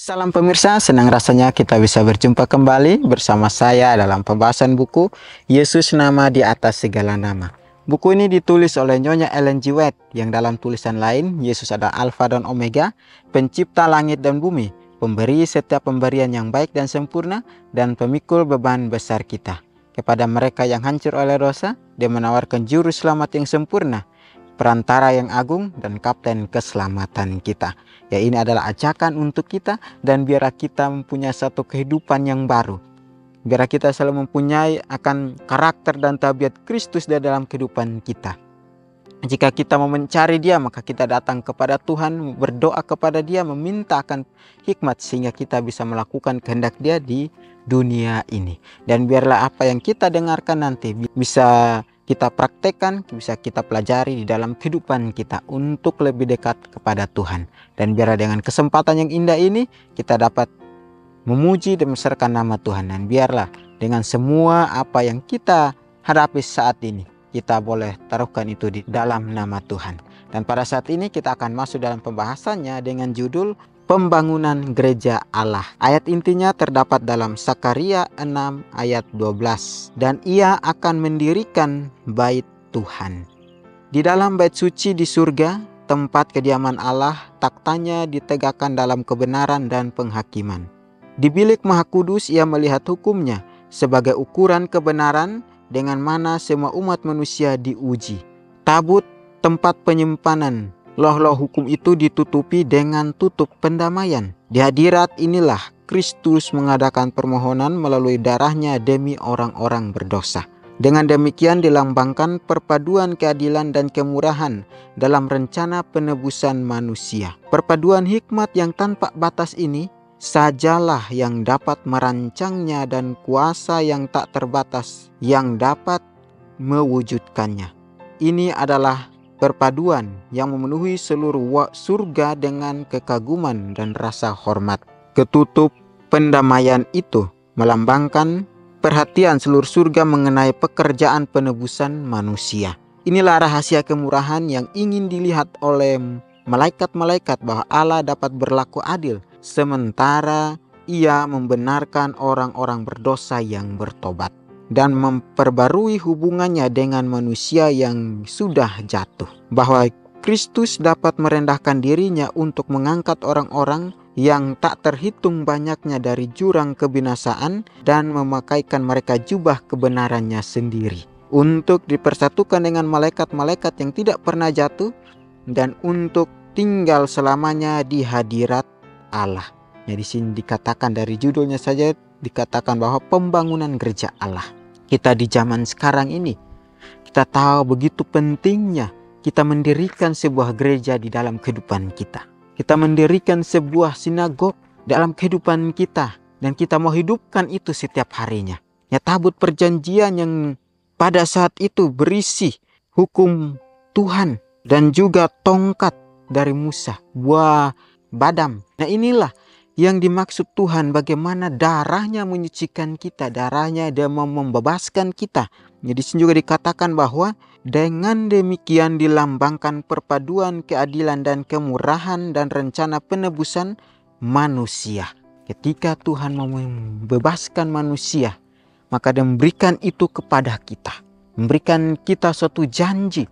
Salam pemirsa, senang rasanya kita bisa berjumpa kembali bersama saya dalam pembahasan buku Yesus Nama di Atas Segala Nama. Buku ini ditulis oleh Nyonya Ellen G. White yang dalam tulisan lain, Yesus adalah Alfa dan Omega, pencipta langit dan bumi, pemberi setiap pemberian yang baik dan sempurna, dan pemikul beban besar kita. Kepada mereka yang hancur oleh dosa, Dia menawarkan juru selamat yang sempurna, perantara yang agung, dan kapten keselamatan kita. Ya, ini adalah ajakan untuk kita, dan biarlah kita mempunyai satu kehidupan yang baru. Biarlah kita selalu mempunyai akan karakter dan tabiat Kristus di dalam kehidupan kita. Jika kita mau mencari Dia, maka kita datang kepada Tuhan, berdoa kepada Dia, meminta akan hikmat sehingga kita bisa melakukan kehendak Dia di dunia ini. Dan biarlah apa yang kita dengarkan nanti bisa kita praktekkan, bisa kita pelajari di dalam kehidupan kita untuk lebih dekat kepada Tuhan. Dan biarlah dengan kesempatan yang indah ini kita dapat memuji dan membesarkan nama Tuhan. Dan biarlah dengan semua apa yang kita hadapi saat ini, kita boleh taruhkan itu di dalam nama Tuhan. Dan pada saat ini kita akan masuk dalam pembahasannya dengan judul Pembangunan Gereja Allah. Ayat intinya terdapat dalam Sakaria 6 ayat 12. Dan Ia akan mendirikan bait Tuhan. Di dalam bait suci di surga, tempat kediaman Allah, taktanya ditegakkan dalam kebenaran dan penghakiman. Di bilik Maha Kudus Ia melihat hukumnya sebagai ukuran kebenaran dengan mana semua umat manusia diuji. Tabut tempat penyimpanan loh-loh hukum itu ditutupi dengan tutup pendamaian. Di hadirat inilah Kristus mengadakan permohonan melalui darahnya demi orang-orang berdosa. Dengan demikian dilambangkan perpaduan keadilan dan kemurahan dalam rencana penebusan manusia. Perpaduan hikmat yang tanpa batas ini sajalah yang dapat merancangnya dan kuasa yang tak terbatas yang dapat mewujudkannya. Ini adalah perpaduan yang memenuhi seluruh surga dengan kekaguman dan rasa hormat. Ketutup pendamaian itu melambangkan perhatian seluruh surga mengenai pekerjaan penebusan manusia. Inilah rahasia kemurahan yang ingin dilihat oleh malaikat-malaikat, bahwa Allah dapat berlaku adil sementara Ia membenarkan orang-orang berdosa yang bertobat dan memperbarui hubungannya dengan manusia yang sudah jatuh. Bahwa Kristus dapat merendahkan dirinya untuk mengangkat orang-orang yang tak terhitung banyaknya dari jurang kebinasaan dan memakaikan mereka jubah kebenarannya sendiri, untuk dipersatukan dengan malaikat-malaikat yang tidak pernah jatuh dan untuk tinggal selamanya di hadirat Allah. Ya, di sini dikatakan dari judulnya saja dikatakan bahwa pembangunan gereja Allah. Kita di zaman sekarang ini, kita tahu begitu pentingnya kita mendirikan sebuah gereja di dalam kehidupan kita. Kita mendirikan sebuah sinagog dalam kehidupan kita, dan kita mau hidupkan itu setiap harinya. Ya, tabut perjanjian yang pada saat itu berisi hukum Tuhan dan juga tongkat dari Musa, buah badam. Nah, inilah yang dimaksud Tuhan, bagaimana darahnya menyucikan kita, darahnya Dia mau membebaskan kita. Jadi sini juga dikatakan bahwa dengan demikian dilambangkan perpaduan keadilan dan kemurahan dan rencana penebusan manusia. Ketika Tuhan mau membebaskan manusia, maka Dia memberikan itu kepada kita, memberikan kita suatu janji,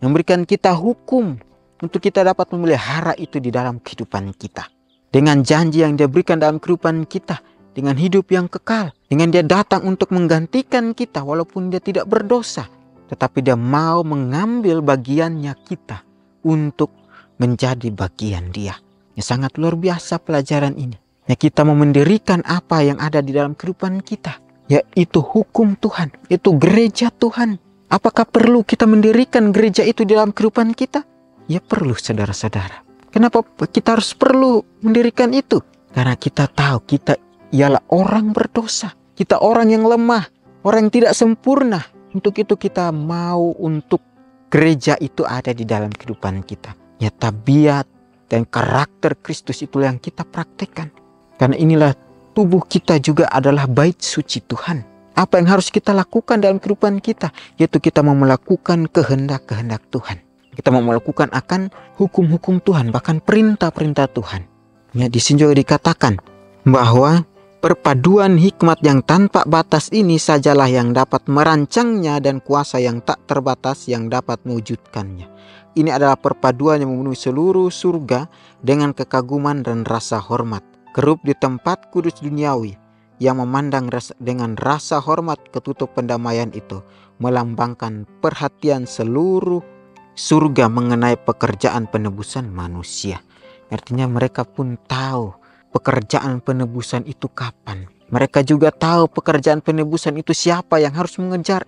memberikan kita hukum untuk kita dapat memelihara itu di dalam kehidupan kita. Dengan janji yang Dia berikan dalam kehidupan kita, dengan hidup yang kekal, dengan Dia datang untuk menggantikan kita walaupun Dia tidak berdosa, tetapi Dia mau mengambil bagiannya kita untuk menjadi bagian Dia. Ya, sangat luar biasa pelajaran ini. Ya, kita mau mendirikan apa yang ada di dalam kehidupan kita, yaitu hukum Tuhan, itu gereja Tuhan. Apakah perlu kita mendirikan gereja itu di dalam kehidupan kita? Ya, perlu, saudara-saudara. Kenapa kita harus perlu mendirikan itu? Karena kita tahu kita ialah orang berdosa. Kita orang yang lemah, orang yang tidak sempurna. Untuk itu kita mau untuk gereja itu ada di dalam kehidupan kita. Ya, tabiat dan karakter Kristus itulah yang kita praktekkan. Karena inilah tubuh kita juga adalah bait suci Tuhan. Apa yang harus kita lakukan dalam kehidupan kita? Yaitu kita mau melakukan kehendak-kehendak Tuhan. Kita mau melakukan akan hukum-hukum Tuhan, bahkan perintah-perintah Tuhan. Ya, di sini juga dikatakan bahwa perpaduan hikmat yang tanpa batas ini sajalah yang dapat merancangnya dan kuasa yang tak terbatas yang dapat mewujudkannya. Ini adalah perpaduan yang memenuhi seluruh surga dengan kekaguman dan rasa hormat. Kerup di tempat kudus duniawi yang memandang dengan rasa hormat ketutup pendamaian itu melambangkan perhatian seluruh surga mengenai pekerjaan penebusan manusia. Artinya mereka pun tahu pekerjaan penebusan itu kapan. Mereka juga tahu pekerjaan penebusan itu siapa yang harus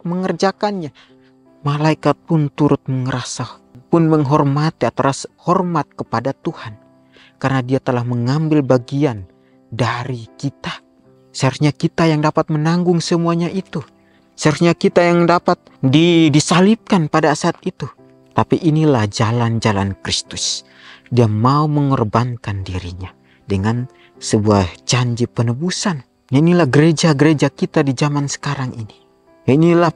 mengerjakannya. Malaikat pun turut merasa, pun menghormati atau rasa hormat kepada Tuhan. Karena dia telah mengambil bagian dari kita. Seharusnya kita yang dapat menanggung semuanya itu. Seharusnya kita yang dapat disalibkan pada saat itu. Tapi inilah jalan-jalan Kristus. Dia mau mengorbankan dirinya dengan sebuah janji penebusan. Inilah gereja-gereja kita di zaman sekarang ini. Inilah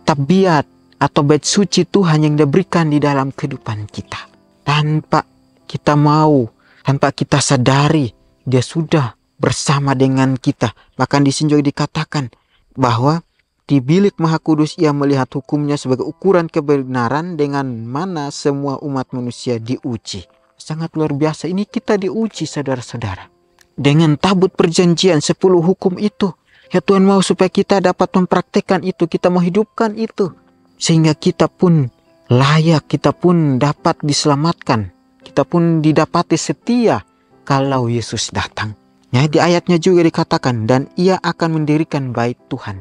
tabiat atau bait suci Tuhan yang diberikan di dalam kehidupan kita. Tanpa kita mau, tanpa kita sadari, dia sudah bersama dengan kita. Bahkan di sini juga dikatakan bahwa di bilik Maha Kudus ia melihat hukumnya sebagai ukuran kebenaran dengan mana semua umat manusia diuji. Sangat luar biasa, ini kita diuji saudara-saudara. Dengan tabut perjanjian 10 hukum itu. Ya Tuhan mau supaya kita dapat mempraktekkan itu, kita mau hidupkan itu. Sehingga kita pun layak, kita pun dapat diselamatkan. Kita pun didapati setia kalau Yesus datang. Ya, di ayatnya juga dikatakan, dan ia akan mendirikan bait Tuhan.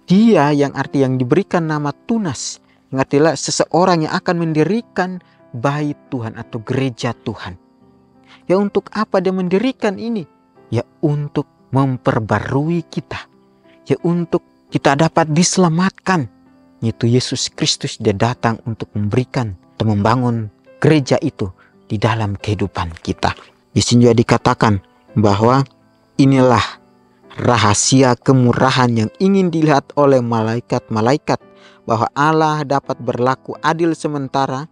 Dia yang diberikan nama Tunas. Yang artinya seseorang yang akan mendirikan bait Tuhan atau gereja Tuhan. Ya untuk apa dia mendirikan ini? Ya untuk memperbarui kita. Ya untuk kita dapat diselamatkan. Yaitu Yesus Kristus dia datang untuk memberikan atau membangun gereja itu di dalam kehidupan kita. Di sini juga dikatakan bahwa inilah rahasia kemurahan yang ingin dilihat oleh malaikat-malaikat. Bahwa Allah dapat berlaku adil sementara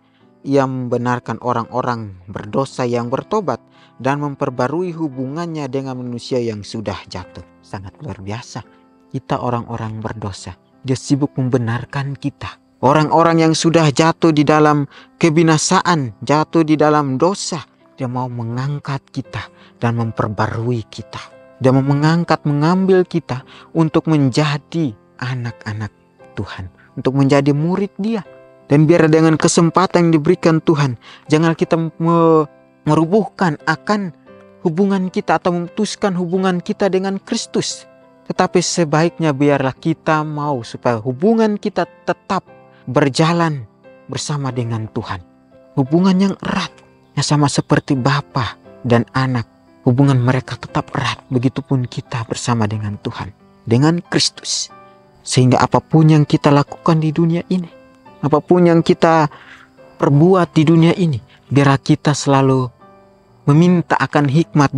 ia membenarkan orang-orang berdosa yang bertobat dan memperbarui hubungannya dengan manusia yang sudah jatuh. Sangat luar biasa. Kita orang-orang berdosa. Dia sibuk membenarkan kita. Orang-orang yang sudah jatuh di dalam kebinasaan, jatuh di dalam dosa. Dia mau mengangkat kita dan memperbarui kita. Dia mau mengambil kita untuk menjadi anak-anak Tuhan. Untuk menjadi murid dia. Dan biar dengan kesempatan yang diberikan Tuhan, jangan kita merubuhkan akan hubungan kita atau memutuskan hubungan kita dengan Kristus. Tetapi sebaiknya biarlah kita mau supaya hubungan kita tetap berjalan bersama dengan Tuhan. Hubungan yang erat, yang sama seperti Bapa dan anak. Hubungan mereka tetap erat, begitupun kita bersama dengan Tuhan, dengan Kristus. Sehingga apapun yang kita lakukan di dunia ini, apapun yang kita perbuat di dunia ini, biar kita selalu meminta akan hikmat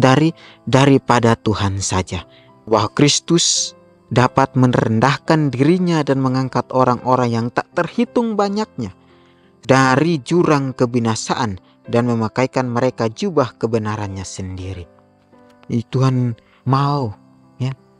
daripada Tuhan saja. Bahwa Kristus dapat merendahkan dirinya dan mengangkat orang-orang yang tak terhitung banyaknya dari jurang kebinasaan dan memakaikan mereka jubah kebenarannya sendiri. Tuhan mau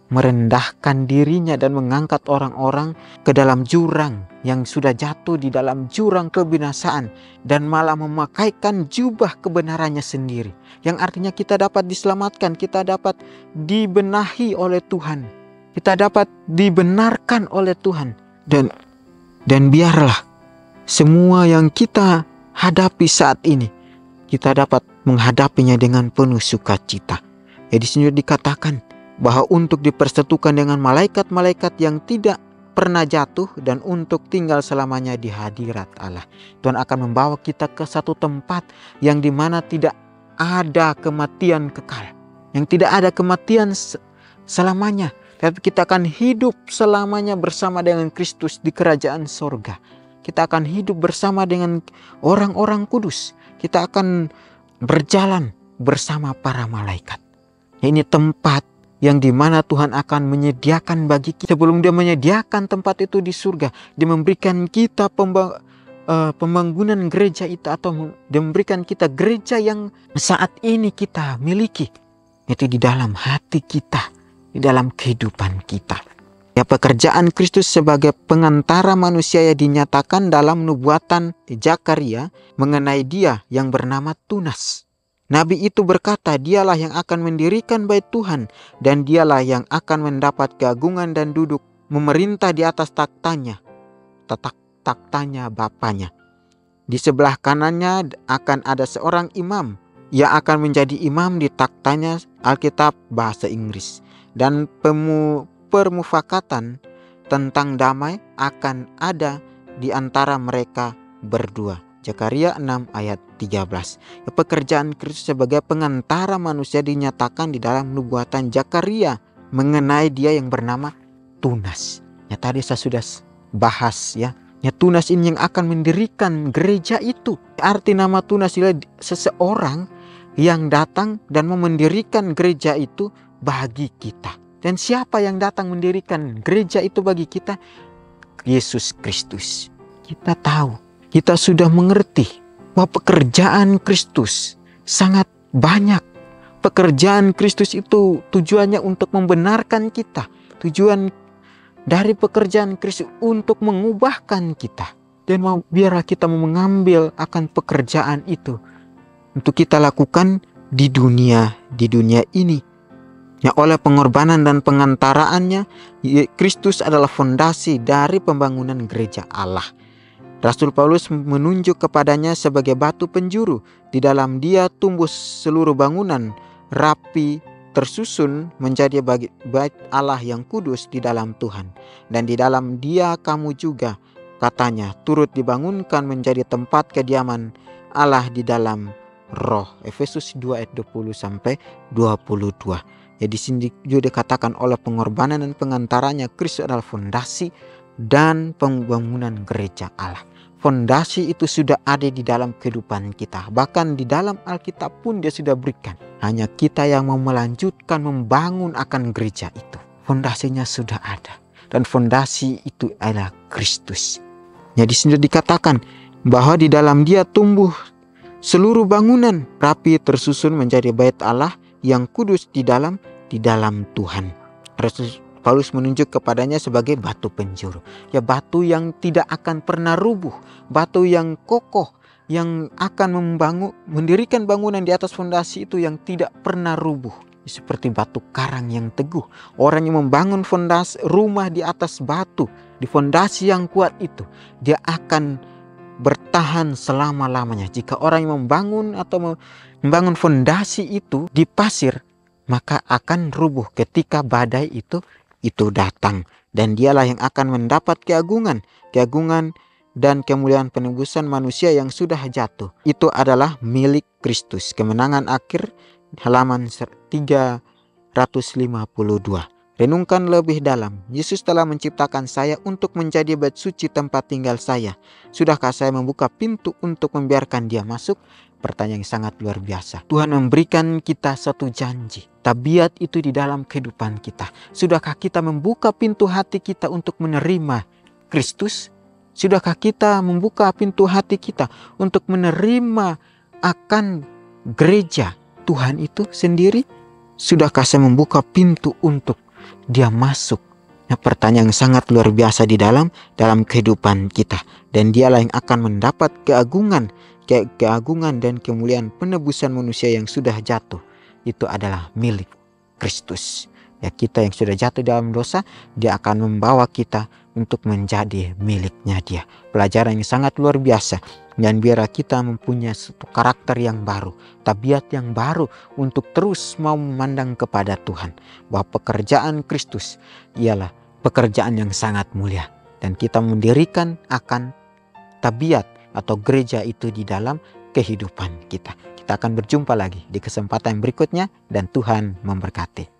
merendahkan dirinya dan mengangkat orang-orang ke dalam jurang yang sudah jatuh di dalam jurang kebinasaan dan malah memakaikan jubah kebenarannya sendiri, yang artinya kita dapat diselamatkan, kita dapat dibenahi oleh Tuhan, kita dapat dibenarkan oleh Tuhan, dan biarlah semua yang kita hadapi saat ini kita dapat menghadapinya dengan penuh sukacita. Di sini dikatakan bahwa untuk dipersatukan dengan malaikat-malaikat yang tidak pernah jatuh dan untuk tinggal selamanya di hadirat Allah. Tuhan akan membawa kita ke satu tempat yang dimana tidak ada kematian kekal, yang tidak ada kematian selamanya, tapi kita akan hidup selamanya bersama dengan Kristus di kerajaan sorga. Kita akan hidup bersama dengan orang-orang kudus. Kita akan berjalan bersama para malaikat. Ini tempat yang dimana Tuhan akan menyediakan bagi kita. Sebelum dia menyediakan tempat itu di surga, dia memberikan kita pembangunan gereja itu atau memberikan kita gereja yang saat ini kita miliki, itu di dalam hati kita, di dalam kehidupan kita. Ya, pekerjaan Kristus sebagai pengantara manusia yang dinyatakan dalam nubuatan Zakaria mengenai Dia yang bernama Tunas. Nabi itu berkata, dialah yang akan mendirikan bait Tuhan, dan dialah yang akan mendapat keagungan dan duduk memerintah di atas taktanya Bapanya. Di sebelah kanannya akan ada seorang imam yang akan menjadi imam di taktanya, Alkitab bahasa Inggris. Dan permufakatan tentang damai akan ada di antara mereka berdua. Zakaria 6 ayat 13. Pekerjaan Kristus sebagai pengantara manusia dinyatakan di dalam nubuatan Zakaria mengenai Dia yang bernama Tunas. Ya, tadi saya sudah bahas ya. Ya, Tunas ini yang akan mendirikan gereja itu. Arti nama Tunas adalah seseorang yang datang dan mau mendirikan gereja itu bagi kita. Dan siapa yang datang mendirikan gereja itu bagi kita? Yesus Kristus. Kita tahu, kita sudah mengerti bahwa pekerjaan Kristus sangat banyak. Pekerjaan Kristus itu tujuannya untuk membenarkan kita. Tujuan dari pekerjaan Kristus untuk mengubahkan kita. Dan biarlah kita mengambil akan pekerjaan itu untuk kita lakukan di dunia ini. Ya, oleh pengorbanan dan pengantaraannya, Kristus adalah fondasi dari pembangunan gereja Allah. Rasul Paulus menunjuk kepadanya sebagai batu penjuru. Di dalam Dia tumbuh seluruh bangunan rapi tersusun menjadi bait Allah yang kudus di dalam Tuhan. Dan di dalam Dia kamu juga, katanya, turut dibangunkan menjadi tempat kediaman Allah di dalam Roh. Efesus 2 ayat 20 sampai 22. Ya, di sini juga dikatakan oleh pengorbanan dan pengantaranya Kristus adalah fondasi dan pembangunan gereja Allah. Fondasi itu sudah ada di dalam kehidupan kita. Bahkan di dalam Alkitab pun Dia sudah berikan. Hanya kita yang mau melanjutkan membangun akan gereja itu. Fondasinya sudah ada. Dan fondasi itu adalah Kristus. Ya, di sini dikatakan bahwa di dalam Dia tumbuh seluruh bangunan rapi tersusun menjadi bait Allah yang kudus di dalam Tuhan. Rasul Paulus menunjuk kepadanya sebagai batu penjuru. Ya, batu yang tidak akan pernah rubuh, batu yang kokoh, yang akan mendirikan bangunan di atas fondasi itu yang tidak pernah rubuh. Seperti batu karang yang teguh. Orang yang membangun fondasi rumah di atas batu, di fondasi yang kuat itu, dia akan bertahan selama-lamanya. Jika orang yang membangun fondasi itu di pasir, maka akan rubuh ketika badai itu datang. Dan dialah yang akan mendapat keagungan dan kemuliaan penebusan manusia yang sudah jatuh. Itu adalah milik Kristus. Kemenangan akhir, halaman 352. Renungkan lebih dalam. Yesus telah menciptakan saya untuk menjadi bait suci tempat tinggal saya. Sudahkah saya membuka pintu untuk membiarkan Dia masuk? Pertanyaan yang sangat luar biasa. Tuhan memberikan kita satu janji. Tabiat itu di dalam kehidupan kita. Sudahkah kita membuka pintu hati kita untuk menerima Kristus? Sudahkah kita membuka pintu hati kita untuk menerima akan gereja Tuhan itu sendiri? Sudahkah saya membuka pintu untuk Dia masuk? Nah, pertanyaan yang sangat luar biasa di dalam kehidupan kita. Dan Dialah yang akan mendapat keagungan dan kemuliaan penebusan manusia yang sudah jatuh. Itu adalah milik Kristus. Ya, kita yang sudah jatuh dalam dosa, Dia akan membawa kita untuk menjadi miliknya Dia. Pelajaran yang sangat luar biasa. Dan biar kita mempunyai satu karakter yang baru, tabiat yang baru untuk terus mau memandang kepada Tuhan. Bahwa pekerjaan Kristus ialah pekerjaan yang sangat mulia. Dan kita mendirikan akan tabiat atau gereja itu di dalam kehidupan kita. Kita akan berjumpa lagi di kesempatan berikutnya dan Tuhan memberkati.